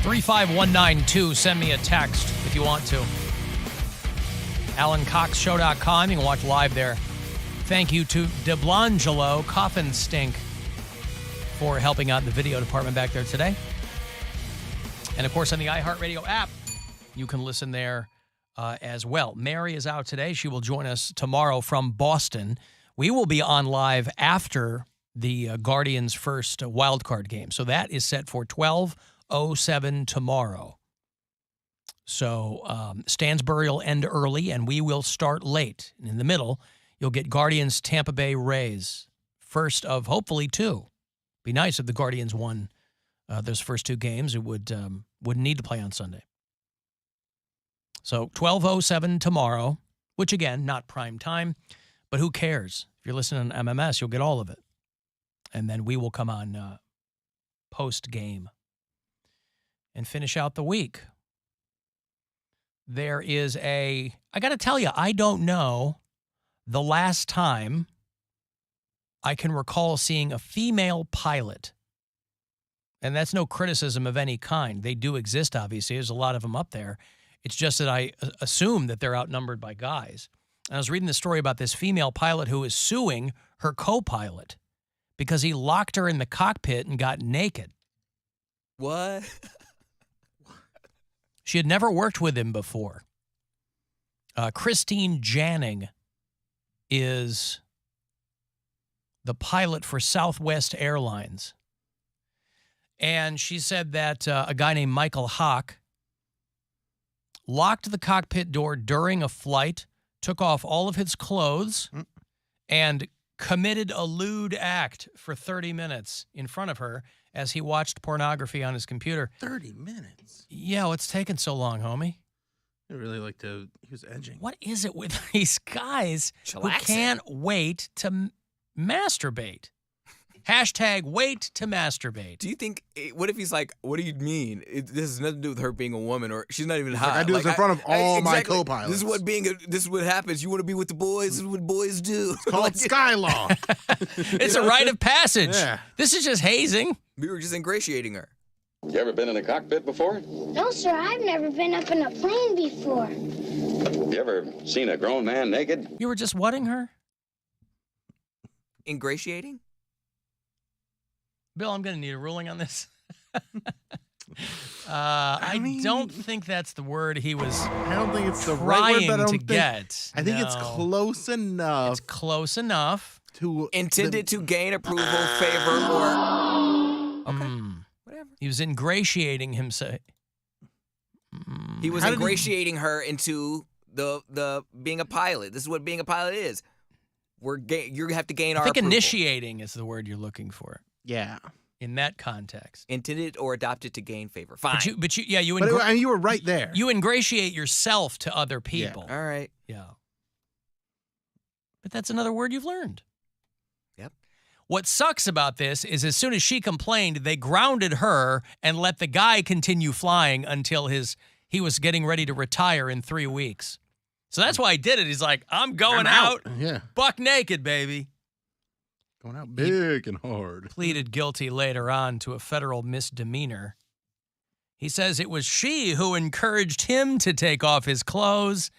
35192. Send me a text if you want to. AlanCoxShow.com. You can watch live there. Thank you to DeBlangelo Coffin Stink for helping out in the video department back there today. And, of course, on the iHeartRadio app, you can listen there as well. Mary is out today. She will join us tomorrow from Boston. We will be on live after the Guardians' first wildcard game. So that is set for 12:07 tomorrow. So Stansbury will end early, and we will start late. And in the middle, you'll get Guardians Tampa Bay Rays, first of hopefully two. Be nice if the Guardians won those first two games. It wouldn't need to play on Sunday. So 12:07 tomorrow, which again, not prime time, but who cares? If you're listening on MMS, you'll get all of it. And then we will come on post-game and finish out the week. There is I got to tell you, I don't know the last time I can recall seeing a female pilot. And that's no criticism of any kind. They do exist, obviously. There's a lot of them up there. It's just that I assume that they're outnumbered by guys. And I was reading the story about this female pilot who is suing her co-pilot because he locked her in the cockpit and got naked. What? She had never worked with him before. Christine Janning is the pilot for Southwest Airlines. And she said that a guy named Michael Hawk locked the cockpit door during a flight, took off all of his clothes, and committed a lewd act for 30 minutes in front of her as he watched pornography on his computer. 30 minutes? Yeah, what's taking so long, homie? I really like to, he was edging. What is it with these guys who can't wait to masturbate? Hashtag wait to masturbate. Do you think, what if he's like, what do you mean? This has nothing to do with her being a woman, or she's not even hot. Like, I do this in front of all my co-pilots. This is what happens. You want to be with the boys. This is what boys do. It's called Sky Law. It's a rite of passage. Yeah. This is just hazing. We were just ingratiating her. You ever been in a cockpit before? No, sir. I've never been up in a plane before. You ever seen a grown man naked? You were just whatting her? Ingratiating? Bill, I'm going to need a ruling on this. I don't think that's the word he was I don't think it's the right word, but I don't get. I think it's close enough. It's close enough. To intended to gain approval, favor, or... Okay, whatever. He was ingratiating himself. He was ingratiating her into the being a pilot. This is what being a pilot is. You have to gain our approval. I think initiating is the word you're looking for. Yeah. In that context. Intended or adopted to gain favor. Fine. But you were right there. You ingratiate yourself to other people. Yeah. All right. Yeah. But that's another word you've learned. Yep. What sucks about this is as soon as she complained, they grounded her and let the guy continue flying until he was getting ready to retire in 3 weeks. So that's why he did it. He's like, I'm going out. Yeah. Buck naked, baby. Going out big and hard. Pleaded guilty later on to a federal misdemeanor. He says it was she who encouraged him to take off his clothes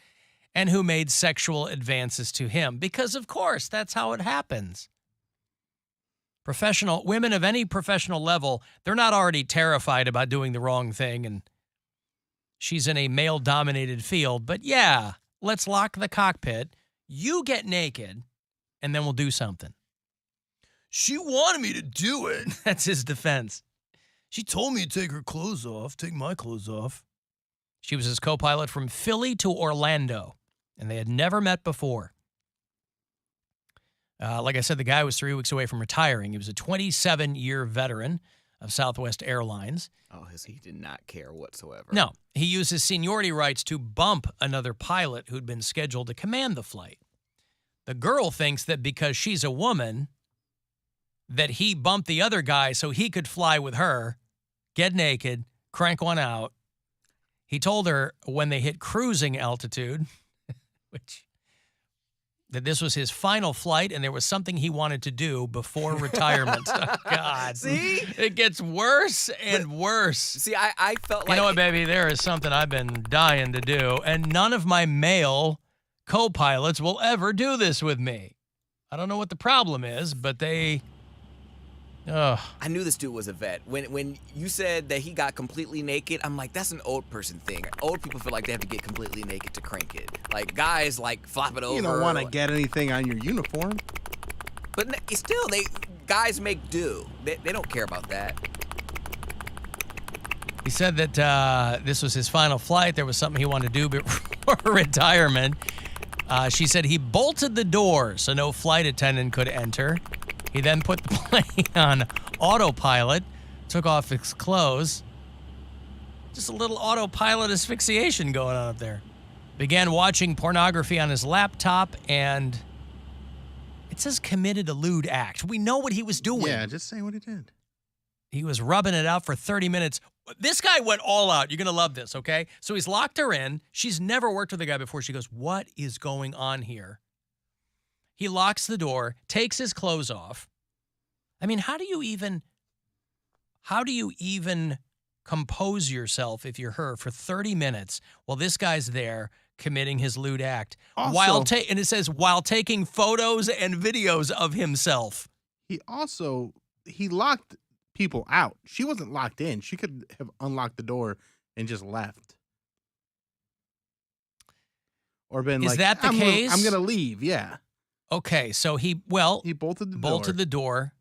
and who made sexual advances to him. Because, of course, that's how it happens. Women of any professional level, they're not already terrified about doing the wrong thing, and she's in a male-dominated field. But, yeah, let's lock the cockpit. You get naked, and then we'll do something. She wanted me to do it. That's his defense. She told me to take her clothes off, take my clothes off. She was his co-pilot from Philly to Orlando, and they had never met before. Like I said, the guy was 3 weeks away from retiring. He was a 27-year veteran of Southwest Airlines. Oh, he did not care whatsoever. No, he used his seniority rights to bump another pilot who'd been scheduled to command the flight. The girl thinks that because she's a woman, that he bumped the other guy so he could fly with her, get naked, crank one out. He told her when they hit cruising altitude, which that this was his final flight and there was something he wanted to do before retirement. Oh, God. See? It gets worse and worse. See, I felt like... You know what, baby? There is something I've been dying to do, and none of my male co-pilots will ever do this with me. I don't know what the problem is, but they... Ugh. I knew this dude was a vet. When you said that he got completely naked, I'm like, that's an old person thing. Old people feel like they have to get completely naked to crank it. Like, guys, like, flop it over. You don't want to get anything on your uniform. But still, guys make do. They don't care about that. He said that this was his final flight. There was something he wanted to do before retirement. She said he bolted the door so no flight attendant could enter. He then put the plane on autopilot, took off his clothes. Just a little autopilot asphyxiation going on up there. Began watching pornography on his laptop, and it says committed a lewd act. We know what he was doing. Yeah, just say what he did. He was rubbing it out for 30 minutes. This guy went all out. You're going to love this, okay? So he's locked her in. She's never worked with a guy before. She goes, what is going on here? He locks the door, takes his clothes off. I mean, how do you even compose yourself if you're her for 30 minutes while this guy's there committing his lewd act? Also, And it says, while taking photos and videos of himself. He locked people out. She wasn't locked in. She could have unlocked the door and just left. Or been Is that the case? I'm going to leave, yeah. Okay, so he bolted the door.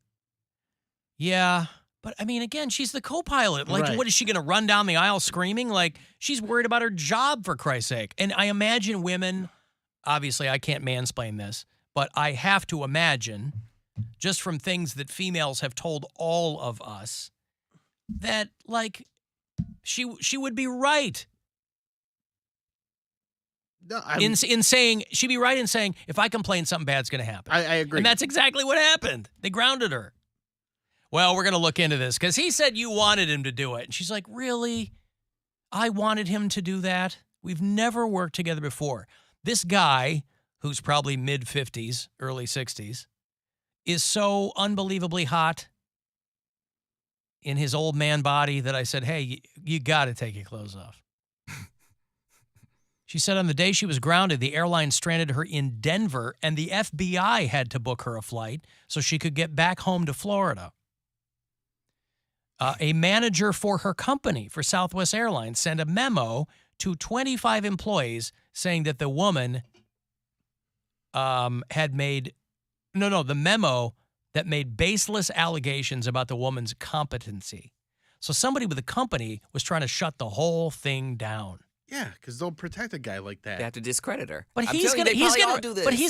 Yeah, but I mean, again, she's the co-pilot. Like, Right. What is she going to run down the aisle screaming? Like, she's worried about her job, for Christ's sake. And I imagine women, obviously I can't mansplain this, but I have to imagine, just from things that females have told all of us, that, like, she would be right. No, In saying, she'd be right in saying, if I complain, something bad's going to happen. I agree. And that's exactly what happened. They grounded her. Well, we're going to look into this because he said you wanted him to do it. And she's like, really? I wanted him to do that? We've never worked together before. This guy, who's probably mid-50s, early 60s, is so unbelievably hot in his old man body that I said, hey, you got to take your clothes off. She said on the day she was grounded, the airline stranded her in Denver, and the FBI had to book her a flight so she could get back home to Florida. A manager for her company, for Southwest Airlines, sent a memo to 25 employees saying that the woman the memo that made baseless allegations about the woman's competency. So somebody with the company was trying to shut the whole thing down. Yeah, because they'll protect a guy like that. They have to discredit her. But he's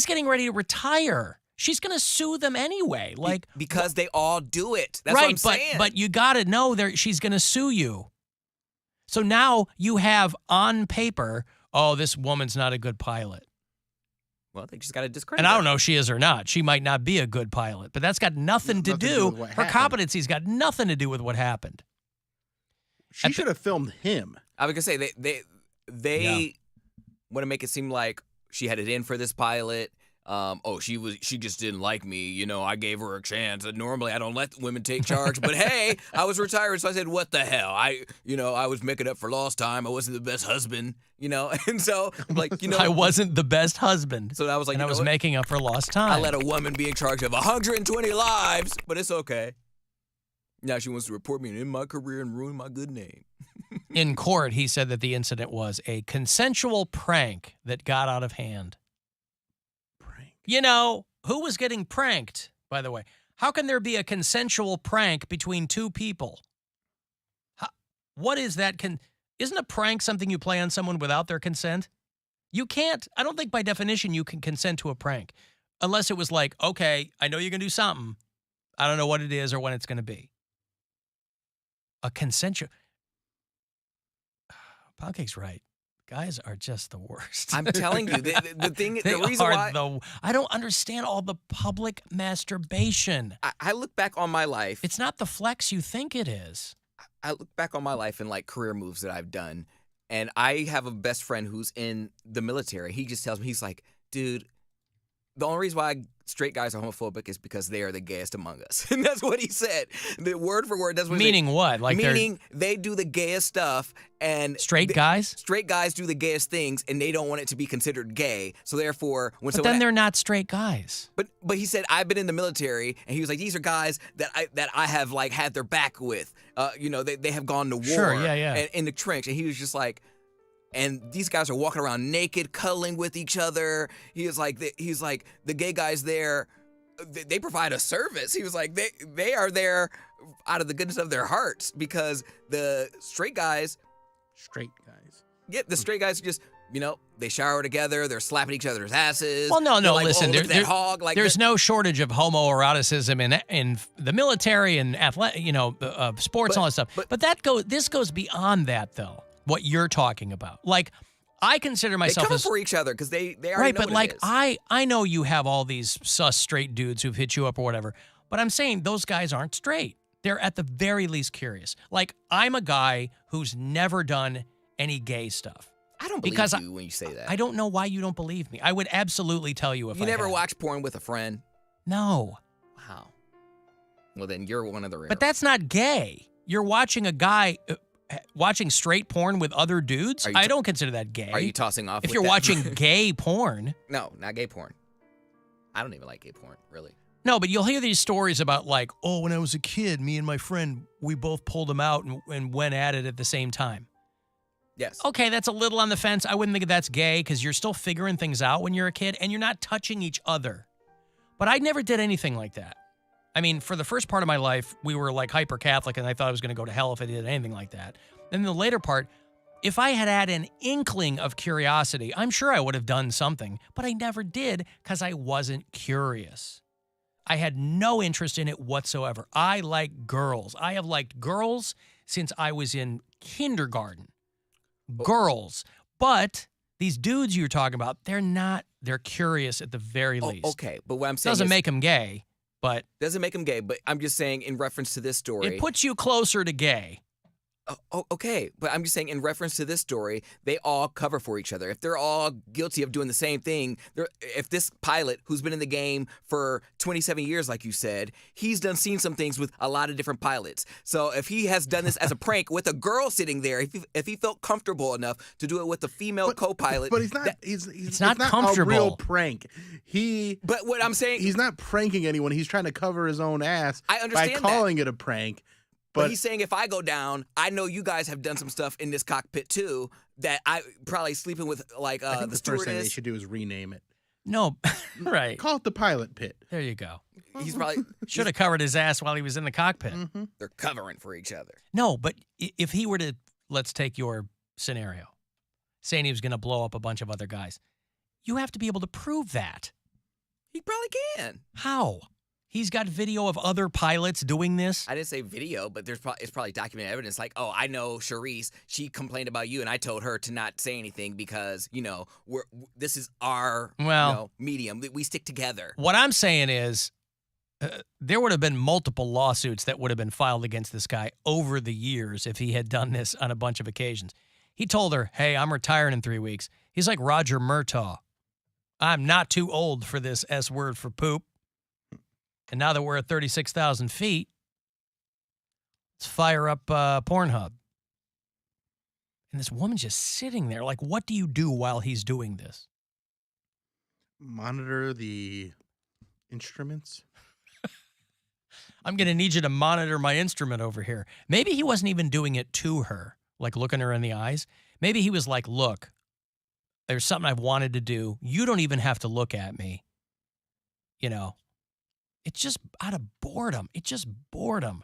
getting ready to retire. She's gonna sue them anyway. Like because they all do it. That's what I'm saying. But you gotta know she's gonna sue you. So now you have on paper, oh, this woman's not a good pilot. Well, they just gotta discredit And her. I don't know if she is or not. She might not be a good pilot, but that's got nothing to do. with what Her happened. competency's got nothing to do with what happened. She should have filmed him. I was gonna say they want to make it seem like she had it in for this pilot. She just didn't like me. You know, I gave her a chance. And normally I don't let women take charge, but hey, I was retired, so I said, what the hell? I was making up for lost time. I wasn't the best husband, and so I wasn't the best husband. So I was like, and I was making up for lost time. I let a woman be in charge of 120 lives, but it's okay. Now she wants to report me and end my career and ruin my good name. In court, he said that the incident was a consensual prank that got out of hand. Prank. Who was getting pranked, by the way? How can there be a consensual prank between two people? What is that? Isn't a prank something you play on someone without their consent? You can't. I don't think by definition you can consent to a prank. Unless it was like, okay, I know you're going to do something. I don't know what it is or when it's going to be. A consensual... Poundcake's right. Guys are just the worst. I'm telling you, the reason why I don't understand all the public masturbation. I look back on my life. It's not the flex you think it is. I look back on my life and like career moves that I've done, and I have a best friend who's in the military. He just tells me, he's like, dude, the only reason why straight guys are homophobic is because they are the gayest among us. And that's what he said. The word for word. That's what Meaning what? Like meaning they do the gayest stuff, and straight guys? Straight guys do the gayest things, and they don't want it to be considered gay. So therefore, when But then they're not straight guys. But he said, I've been in the military, and he was like, these are guys that I have like had their back with. They have gone to war. Sure, yeah. And in the trench, and he was just like. And these guys are walking around naked, cuddling with each other. He's like, the gay guys there, they provide a service. He was like, they are there out of the goodness of their hearts because the straight guys. Yeah, the straight guys just, they shower together. They're slapping each other's asses. Well, no, like, listen. look at that hog. Like there's no shortage of homoeroticism in the military and sports and all that stuff. But this goes beyond that, though. What you're talking about, like, I consider myself they cover for each other because they already right, know but what like it is. I know you have all these sus straight dudes who've hit you up or whatever, but I'm saying those guys aren't straight. They're at the very least curious. Like, I'm a guy who's never done any gay stuff. I don't believe you when you say that. I don't know why you don't believe me. I would absolutely tell you if you I never had. watch porn with a friend. No. Wow. Well, then you're one of the rare. But that's not gay. You're watching a guy. Watching straight porn with other dudes? I don't consider that gay. Are you tossing off? If you're watching gay porn. No, not gay porn. I don't even like gay porn, really. No, but you'll hear these stories about like, oh, when I was a kid, me and my friend, we both pulled him out and went at it at the same time. Yes. Okay, that's a little on the fence. I wouldn't think that's gay because you're still figuring things out when you're a kid and you're not touching each other. But I never did anything like that. I mean, for the first part of my life, we were like hyper Catholic, and I thought I was going to go to hell if I did anything like that. Then the later part, if I had had an inkling of curiosity, I'm sure I would have done something, but I never did because I wasn't curious. I had no interest in it whatsoever. I like girls. I have liked girls since I was in kindergarten. Girls. But these dudes you're talking about, they're not. They're curious at the very least. Okay, but what I'm saying doesn't make them gay. But doesn't make them gay, but I'm just saying in reference to this story. It puts you closer to gay. Okay, but I'm just saying in reference to this story, they all cover for each other. If they're all guilty of doing the same thing, if this pilot who's been in the game for 27 years, like you said, he's seen some things with a lot of different pilots. So if he has done this as a prank with a girl sitting there, if he felt comfortable enough to do it with a female co-pilot, but he's not. It's not comfortable. A real prank. But what I'm saying, he's not pranking anyone. He's trying to cover his own ass. I understand by calling it a prank. But he's saying if I go down, I know you guys have done some stuff in this cockpit too that I probably sleeping with like I think the first thing they stewardess. should do is rename it. No, right. Call it the pilot pit. There you go. He's probably should have covered his ass while he was in the cockpit. Mm-hmm. They're covering for each other. No, but if he were to, let's take your scenario, saying he was going to blow up a bunch of other guys, you have to be able to prove that. He probably can. How? He's got video of other pilots doing this. I didn't say video, but it's probably documented evidence. Like, oh, I know Charisse. She complained about you, and I told her to not say anything because this is our medium. We stick together. What I'm saying is, there would have been multiple lawsuits that would have been filed against this guy over the years if he had done this on a bunch of occasions. He told her, "Hey, I'm retiring in 3 weeks." He's like Roger Murtaugh. I'm not too old for this S word for poop. And now that we're at 36,000 feet, let's fire up Pornhub. And this woman's just sitting there. Like, what do you do while he's doing this? Monitor the instruments. I'm going to need you to monitor my instrument over here. Maybe he wasn't even doing it to her, like looking her in the eyes. Maybe he was like, look, there's something I've wanted to do. You don't even have to look at me. It's just out of boredom. It's just boredom.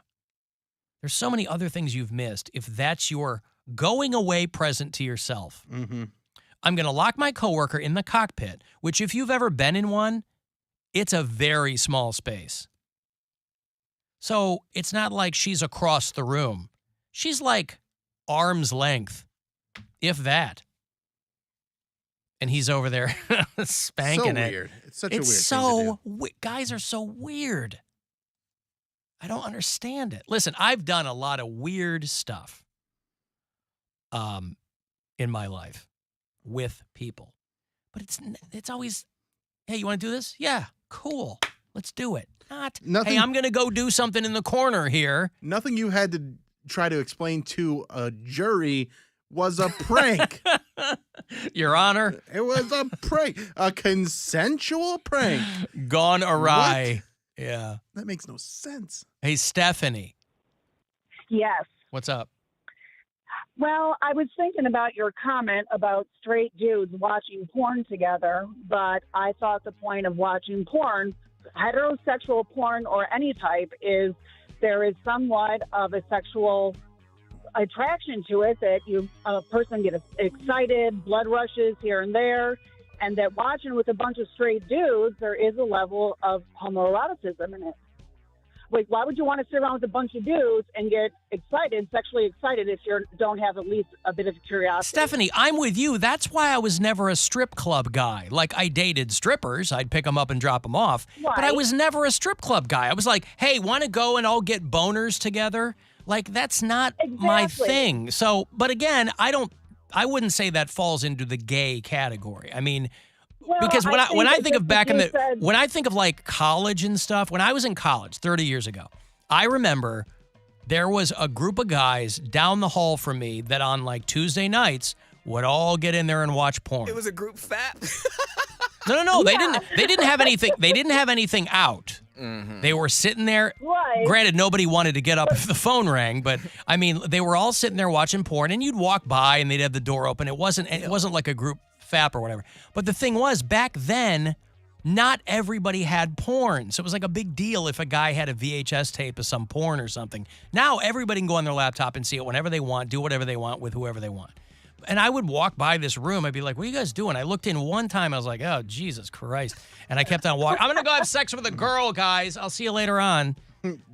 There's so many other things you've missed if that's your going away present to yourself. Mm-hmm. I'm going to lock my coworker in the cockpit, which if you've ever been in one, it's a very small space. So it's not like she's across the room. She's like arm's length, if that. And he's over there spanking it. So weird. It's such a weird thing to do. Guys are so weird. I don't understand it. Listen, I've done a lot of weird stuff in my life with people. But it's always hey, you want to do this? Yeah, cool. Let's do it. Not, Nothing- hey, I'm going to go do something in the corner here. Nothing you had to try to explain to a jury was a prank. Your Honor, It was a prank. A consensual prank. gone awry. Yeah. That makes no sense. Hey, Stephanie, Yes. what's up? Well, I was thinking about your comment about straight dudes watching porn together, but I thought the point of watching porn, heterosexual porn or any type, is there is somewhat of a sexual attraction to it, that a person gets excited, blood rushes here and there, and that watching with a bunch of straight dudes, there is a level of homoeroticism in it. Like, why would you want to sit around with a bunch of dudes and get excited, sexually excited, if you don't have at least a bit of curiosity? Stephanie, I'm with you. That's why I was never a strip club guy. Like, I dated strippers. I'd pick them up and drop them off. But I Right. was never a strip club guy. I was like, hey, want to go and all get boners together? Like, that's not my Exactly. thing. So, but again, I wouldn't say that falls into the gay category. I mean, Well, because when I it's think of just back what in you the said. when I think of like college and stuff, when I was in college 30 years ago, I remember there was a group of guys down the hall from me that on like Tuesday nights would all get in there and watch porn. It was a group fat. No. They didn't have anything. They didn't have anything out. They were sitting there. Right. Granted, nobody wanted to get up if the phone rang, but I mean, they were all sitting there watching porn, and you'd walk by and they'd have the door open. It wasn't like a group fap or whatever. But the thing was, back then, not everybody had porn, so it was like a big deal if a guy had a VHS tape of some porn or something. Now everybody can go on their laptop and see it whenever they want, do whatever they want with whoever they want. And I would walk by this room. I'd be like, what are you guys doing? I looked in one time. I was like, oh, Jesus Christ. And I kept on walking. I'm going to go have sex with a girl, guys. I'll see you later on.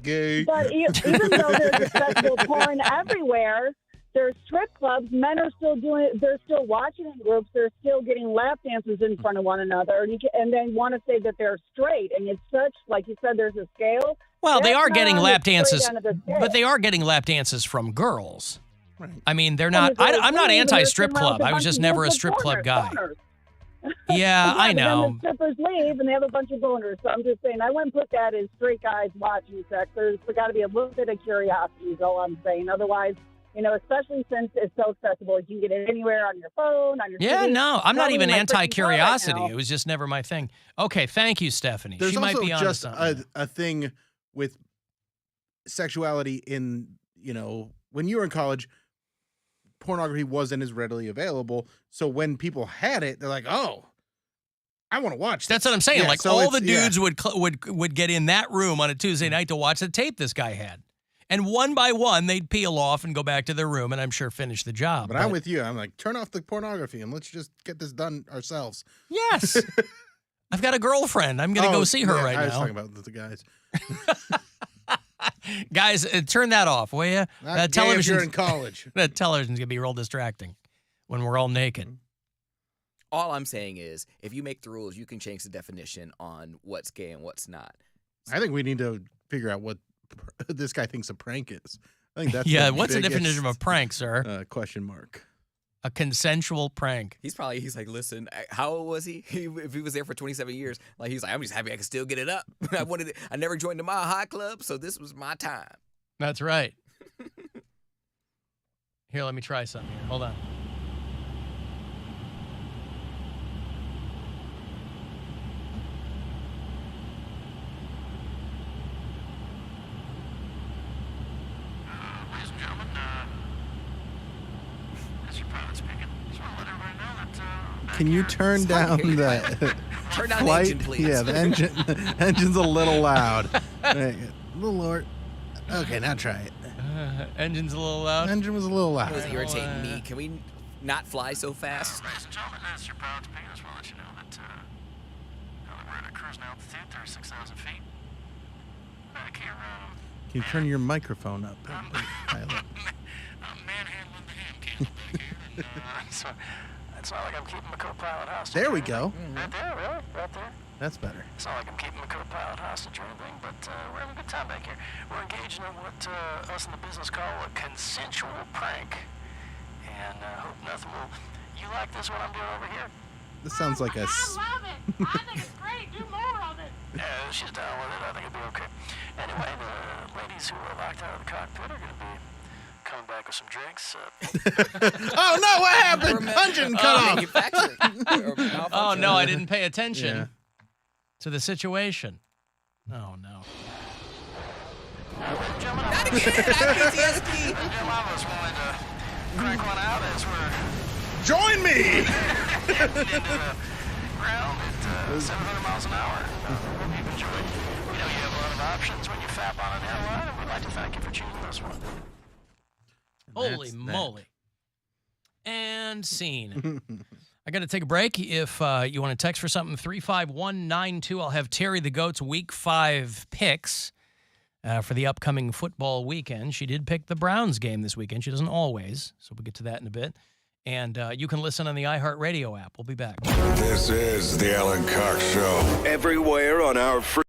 Gay. But even though there's sexual porn everywhere, there's strip clubs. Men are still doing it. They're still watching in groups. They're still getting lap dances in front of one another, and then want to say that they're straight. And it's such, like you said, there's a scale. Well, they That's are not getting on the lap straight dances, end of the scale. but they are getting lap dances from girls. Right. I mean, they're And not. it's always I'm not funny when they're anti-strip sitting around club. with a I was bunch just of never a boners, strip club guy. boners. Yeah, I But know. then the strippers leave and they have a bunch of boners. So I'm just saying, I wouldn't put that as straight guys watching sex. There's got to be a little bit of curiosity is all I'm saying. Otherwise, especially since it's so accessible, you can get it anywhere on your phone, on your Yeah, TV. no, I'm not Probably even my freaking car right anti-curiosity. now. It was just never my thing. Okay, thank you, Stephanie. There's she also might be on just something. a thing with sexuality in, when you were in college, pornography wasn't as readily available. So when people had it, they're like, oh, I want to watch this. That's what I'm saying. Yeah, like so all the it's- dudes would get in that room on a Tuesday night to watch the tape this guy had, and one by one they'd peel off and go back to their room, and I'm sure finish the job. But I'm with you. I'm like, turn off the pornography and let's just get this done ourselves. Yes, I've got a girlfriend. I'm gonna go see her right I was now. talking about the guys. Guys, turn that off, will you? Not gay if you're in college. That television's gonna be real distracting when we're all naked. All I'm saying is, if you make the rules, you can change the definition on what's gay and what's not. I think we need to figure out what this guy thinks a prank is. I think that's Yeah, the what's the definition of a biggest, prank, sir? question mark. A consensual prank. He's like, listen, how old was he? If he was there for 27 years, like he's like, I'm just happy I can still get it up. I never joined the Mile High Club, so this was my time. That's right. Here, let me try something. Hold on. Ladies and gentlemen, as your pilot speaking, just want to let everybody know that Can you turn down the Turn down the flight? engine, please. Yeah, the engine's a little loud. Right, a little lower. Okay, now try it. Engine's a little loud. Engine was a little That was loud. irritating me. Can we not fly so fast? ladies and gentlemen, as your pilot speaking, just want to let you know that we're at a cruising altitude, 36,000 feet. Back here, Can you turn your microphone up? Pilot? I'm manhandling the hand candle back here, and so it's not like I'm keeping my co-pilot hostage. There we go. Right there, really? Right there. That's better. It's not like I'm keeping my co-pilot hostage or anything, but we're having a good time back here. We're engaging in what us in the business call a consensual prank. And hope nothing will... You like this, what I'm doing over here? This sounds like a. love it. I think it's great. Do more of it. Yeah, she's down with it. I think it'll be okay. Anyway, the ladies who are locked out of the cockpit are going to be coming back with some drinks. Oh no! What happened? Engine cut off. Manufacturing. Oh, no, I didn't pay attention Yeah. to the situation. Oh, no. Gentlemen, Not again. I have PTSD. Lava's wanted to crank one out as we're Join me. heading into the ground at 700 miles an hour. Hope you've enjoyed. You know, you have a lot of options when you fap on an airline, and we'd like to thank you for choosing this one. Holy That's moly. And scene. I got to take a break. If you want to text for something, 35192. I'll have Terry the Goat's Week 5 picks for the upcoming football weekend. She did pick the Browns game this weekend. She doesn't always, so we'll get to that in a bit. And you can listen on the iHeartRadio app. We'll be back. This is the Alan Cox Show. Everywhere on our free